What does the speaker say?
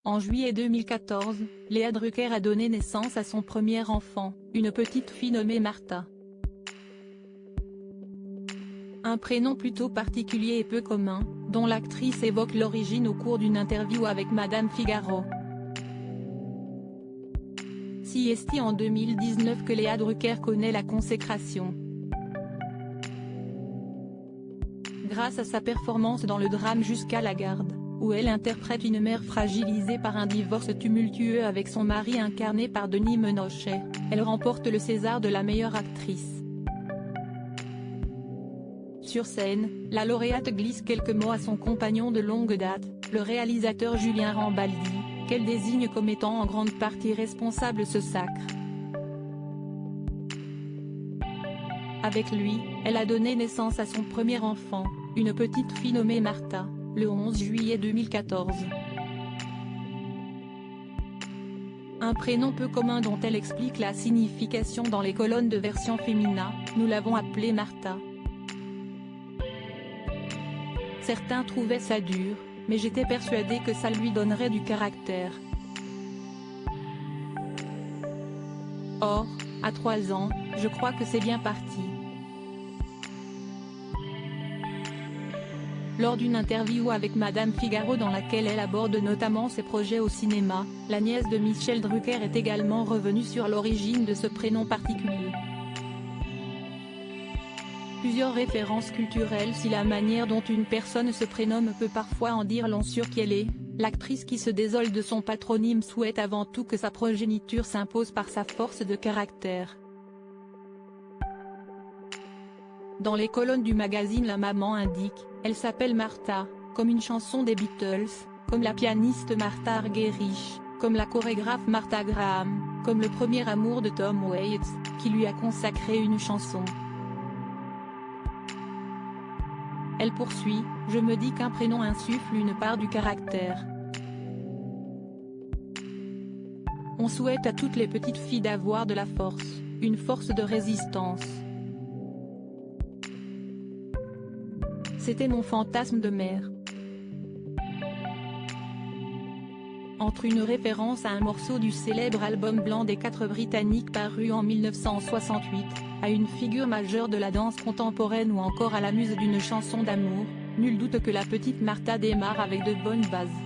En juillet 2014, Léa Drucker a donné naissance à son premier enfant, une petite fille nommée Martha. Un prénom plutôt particulier et peu commun, dont l'actrice évoque l'origine au cours d'une interview avec Madame Figaro. Si est en 2019 que Léa Drucker connaît la consécration. Grâce à sa performance dans le drame Jusqu'à la garde, où elle interprète une mère fragilisée par un divorce tumultueux avec son mari incarné par Denis Ménochet, elle remporte le César de la meilleure actrice. Sur scène, la lauréate glisse quelques mots à son compagnon de longue date, le réalisateur Julien Rambaldi, qu'elle désigne comme étant en grande partie responsable de ce sacre. Avec lui, elle a donné naissance à son premier enfant, une petite fille nommée Martha, le 11 juillet 2014. Un prénom peu commun dont elle explique la signification dans les colonnes de version féminin, nous l'avons appelée Martha. Certains trouvaient ça dur, mais j'étais persuadée que ça lui donnerait du caractère. Or, à 3 ans, je crois que c'est bien parti. Lors d'une interview avec Madame Figaro dans laquelle elle aborde notamment ses projets au cinéma, la nièce de Michel Drucker est également revenue sur l'origine de ce prénom particulier. Plusieurs références culturelles si la manière dont une personne se prénomme peut parfois en dire long sur qui elle est, l'actrice qui se désole de son patronyme souhaite avant tout que sa progéniture s'impose par sa force de caractère. Dans les colonnes du magazine La Maman indique, elle s'appelle Martha, comme une chanson des Beatles, comme la pianiste Martha Argerich, comme la chorégraphe Martha Graham, comme le premier amour de Tom Waits, qui lui a consacré une chanson. Elle poursuit, je me dis qu'un prénom insuffle une part du caractère. On souhaite à toutes les petites filles d'avoir de la force, une force de résistance. C'était mon fantasme de mère. Entre une référence à un morceau du célèbre album blanc des 4 Britanniques paru en 1968, à une figure majeure de la danse contemporaine ou encore à la muse d'une chanson d'amour, nul doute que la petite Martha démarre avec de bonnes bases.